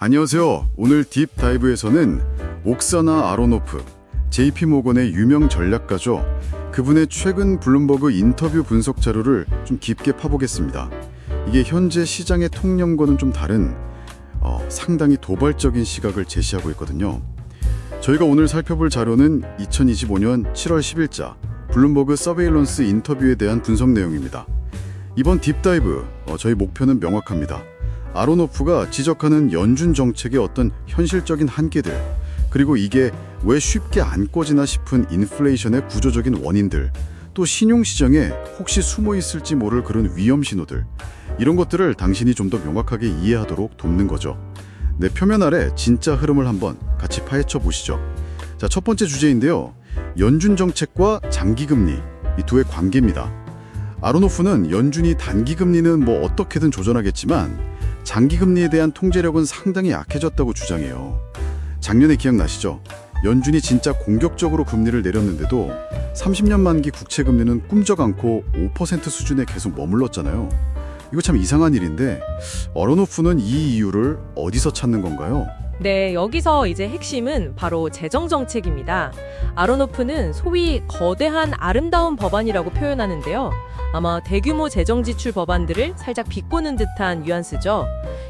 안녕하세요. 오늘 딥다이브에서는 옥사나 아로노프, JP모건의 유명 전략가죠. 그분의 최근 블룸버그 인터뷰 분석 자료를 좀 깊게 파보겠습니다. 이게 현재 시장의 통념과는 좀 다른 상당히 도발적인 시각을 제시하고 있거든요. 저희가 오늘 살펴볼 자료는 2025년 7월 10일자 블룸버그 서베일런스 인터뷰에 대한 분석 내용입니다. 이번 딥다이브 저희 목표는 명확합니다. 아로노프가 지적하는 연준 정책의 어떤 현실적인 한계들, 그리고 이게 왜 쉽게 안 꺼지나 싶은 인플레이션의 구조적인 원인들, 또 신용시장에 혹시 숨어 있을지 모를 그런 위험 신호들, 이런 것들을 당신이 좀 더 명확하게 이해하도록 돕는 거죠. 네, 표면 아래 진짜 흐름을 한번 같이 파헤쳐 보시죠. 자, 첫 번째 주제인데요. 연준 정책과 장기금리, 이 두의 관계입니다. 아로노프는 연준이 단기금리는 뭐 어떻게든 조절하겠지만 장기금리에 대한 통제력은 상당히 약해졌다고 주장해요. 작년에 기억나시죠? 연준이 진짜 공격적으로 금리를 내렸는데도 30년 만기 국채금리는 꿈쩍 않고 5% 수준에 계속 머물렀잖아요. 이거 참 이상한 일인데 아로노프는 이 이유를 어디서 찾는 건가요? 네, 여기서 이제 핵심은 바로 재정 정책입니다. 아로노프는 소위 거대한 아름다운 법안이라고 표현하는데요. 아마 대규모 재정 지출 법안들을 살짝 비꼬는 듯한 뉘앙스죠.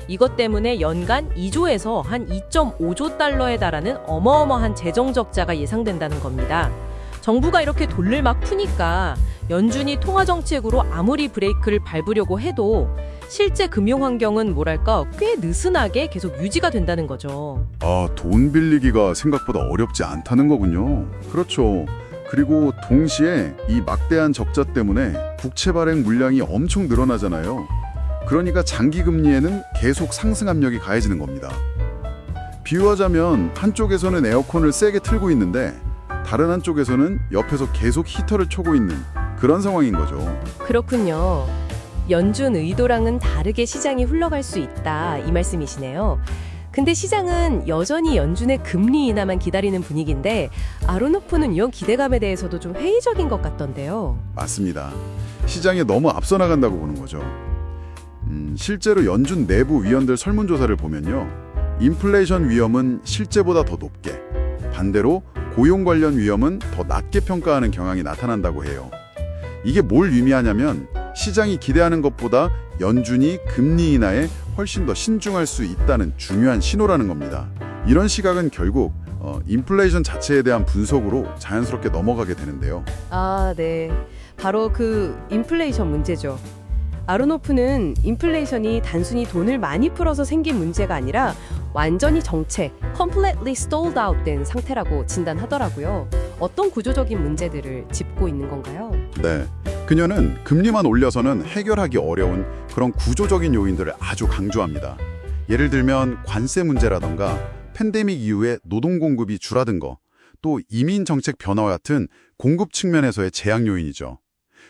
이것 때문에 연간 2조에서 한 2.5조 달러에 달하는 어마어마한 재정 적자가 예상된다는 겁니다. 정부가 이렇게 돈을 막 푸니까 연준이 통화 정책으로 아무리 브레이크를 밟으려고 해도 실제 금융 환경은 뭐랄까 꽤 느슨하게 계속 유지가 된다는 거죠. 돈 빌리기가 생각보다 어렵지 않다는 거군요. 그렇죠. 그리고 동시에 이 막대한 적자 때문에 국채 발행 물량이 엄청 늘어나잖아요. 그러니까 장기 금리에는 계속 상승 압력이 가해지는 겁니다. 비유하자면 한쪽에서는 에어컨을 세게 틀고 있는데 다른 한쪽에서는 옆에서 계속 히터를 켜고 있는 그런 상황인 거죠. 그렇군요. 연준 의도랑은 다르게 시장이 흘러갈 수 있다, 이 말씀이시네요. 근데 시장은 여전히 연준의 금리 인하만 기다리는 분위기인데 아로노프는 이런 기대감에 대해서도 좀 회의적인 것 같던데요. 맞습니다. 시장에 너무 앞서 나간다고 보는 거죠. 실제로 연준 내부 위원들 설문조사를 보면요. 인플레이션 위험은 실제보다 더 높게, 반대로 고용 관련 위험은 더 낮게 평가하는 경향이 나타난다고 해요. 이게 뭘 의미하냐면 시장이 기대하는 것보다 연준이 금리 인하에 훨씬 더 신중할 수 있다는 중요한 신호라는 겁니다. 이런 시각은 결국 인플레이션 자체에 대한 분석으로 자연스럽게 넘어가게 되는데요. 네. 바로 그 인플레이션 문제죠. 아로노프는 인플레이션이 단순히 돈을 많이 풀어서 생긴 문제가 아니라 완전히 정체, completely stalled out 된 상태라고 진단하더라고요. 어떤 구조적인 문제들을 짚고 있는 건가요? 네. 그녀는 금리만 올려서는 해결하기 어려운 그런 구조적인 요인들을 아주 강조합니다. 예를 들면 관세 문제라던가 팬데믹 이후에 노동 공급이 줄어든 거, 또 이민 정책 변화와 같은 공급 측면에서의 제약 요인이죠.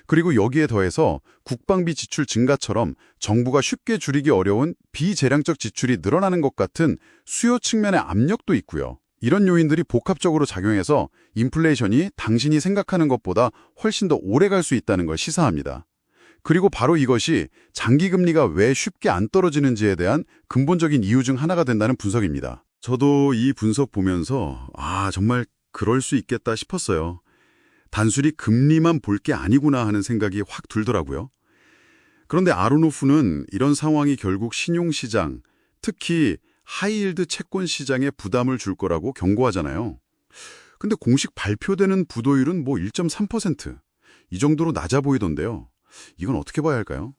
그리고 여기에 더해서 국방비 지출 증가처럼 정부가 쉽게 줄이기 어려운 비재량적 지출이 늘어나는 것 같은 수요 측면의 압력도 있고요. 이런 요인들이 복합적으로 작용해서 인플레이션이 당신이 생각하는 것보다 훨씬 더 오래 갈 수 있다는 걸 시사합니다. 그리고 바로 이것이 장기금리가 왜 쉽게 안 떨어지는지에 대한 근본적인 이유 중 하나가 된다는 분석입니다. 저도 이 분석 보면서 정말 그럴 수 있겠다 싶었어요. 단순히 금리만 볼 게 아니구나 하는 생각이 확 들더라고요. 그런데 아로노프는 이런 상황이 결국 신용시장, 특히 하이힐드 채권 시장에 부담을 줄 거라고 경고하잖아요. 근데 공식 발표되는 부도율은 1.3%. 이 정도로 낮아 보이던데요. 이건 어떻게 봐야 할까요?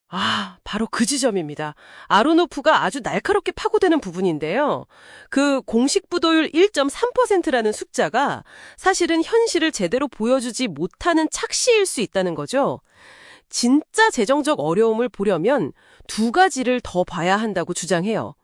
바로 그 지점입니다. 아로노프가 아주 날카롭게 파고드는 부분인데요. 그 공식 부도율 1.3%라는 숫자가 사실은 현실을 제대로 보여주지 못하는 착시일 수 있다는 거죠. 진짜 재정적 어려움을 보려면 두 가지를 더 봐야 한다고 주장해요.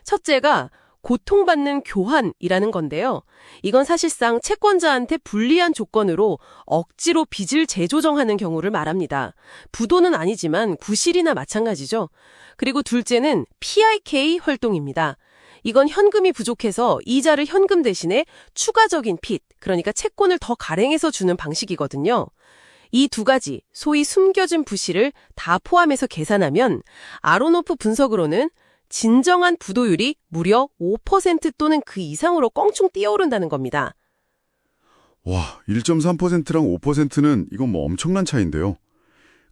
첫째가 고통받는 교환이라는 건데요. 이건 사실상 채권자한테 불리한 조건으로 억지로 빚을 재조정하는 경우를 말합니다. 부도는 아니지만 구실이나 마찬가지죠. 그리고 둘째는 PIK 활동입니다. 이건 현금이 부족해서 이자를 현금 대신에 추가적인 빚, 그러니까 채권을 더 발행해서 주는 방식이거든요. 이 두 가지, 소위 숨겨진 부실을 다 포함해서 계산하면 아로노프 분석으로는 진정한 부도율이 무려 5% 또는 그 이상으로 껑충 뛰어오른다는 겁니다. 와, 1.3%랑 5%는 이건 뭐 엄청난 차이인데요.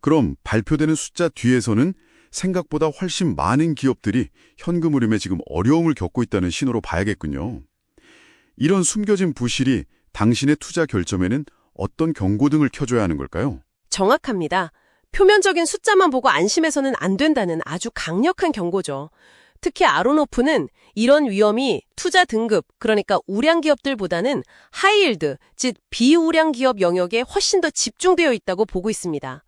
그럼 발표되는 숫자 뒤에서는 생각보다 훨씬 많은 기업들이 현금 흐름에 지금 어려움을 겪고 있다는 신호로 봐야겠군요. 이런 숨겨진 부실이 당신의 투자 결정에는 어떤 경고등을 켜줘야 하는 걸까요? 정확합니다. 표면적인 숫자만 보고 안심해서는 안 된다는 아주 강력한 경고죠. 특히 아로노프는 이런 위험이 투자 등급, 그러니까 우량 기업들보다는 하이힐드, 즉 비우량 기업 영역에 훨씬 더 집중되어 있다고 보고 있습니다.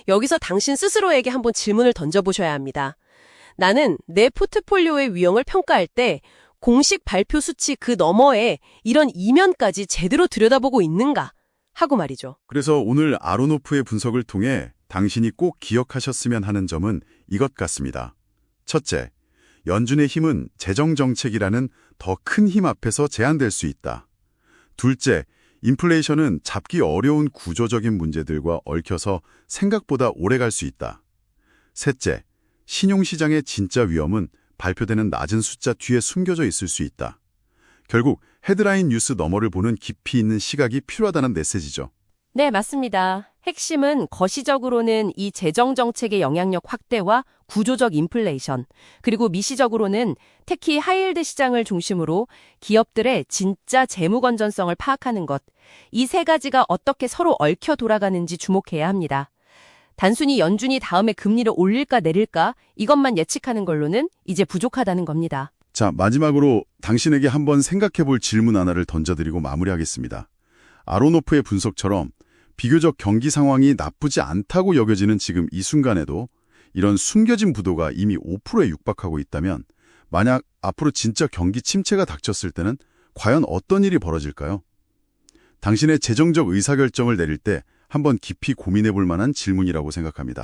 여기서 당신 스스로에게 한번 질문을 던져보셔야 합니다. 나는 내 포트폴리오의 위험을 평가할 때 공식 발표 수치 그 너머에 이런 이면까지 제대로 들여다보고 있는가 하고 말이죠. 그래서 오늘 아로노프의 분석을 통해 당신이 꼭 기억하셨으면 하는 점은 이것 같습니다. 첫째, 연준의 힘은 재정정책이라는 더 큰 힘 앞에서 제한될 수 있다. 둘째, 인플레이션은 잡기 어려운 구조적인 문제들과 얽혀서 생각보다 오래 갈 수 있다. 셋째, 신용시장의 진짜 위험은 발표되는 낮은 숫자 뒤에 숨겨져 있을 수 있다. 결국 헤드라인 뉴스 너머를 보는 깊이 있는 시각이 필요하다는 메시지죠. 네, 맞습니다. 핵심은 거시적으로는 이 재정정책의 영향력 확대와 구조적 인플레이션, 그리고 미시적으로는 특히 하이힐드 시장을 중심으로 기업들의 진짜 재무 건전성을 파악하는 것, 이 세 가지가 어떻게 서로 얽혀 돌아가는지 주목해야 합니다. 단순히 연준이 다음에 금리를 올릴까 내릴까 이것만 예측하는 걸로는 이제 부족하다는 겁니다. 자, 마지막으로 당신에게 한번 생각해볼 질문 하나를 던져드리고 마무리하겠습니다. 아로노프의 분석처럼 비교적 경기 상황이 나쁘지 않다고 여겨지는 지금 이 순간에도 이런 숨겨진 부도가 이미 5%에 육박하고 있다면 만약 앞으로 진짜 경기 침체가 닥쳤을 때는 과연 어떤 일이 벌어질까요? 당신의 재정적 의사결정을 내릴 때 한번 깊이 고민해 볼 만한 질문이라고 생각합니다.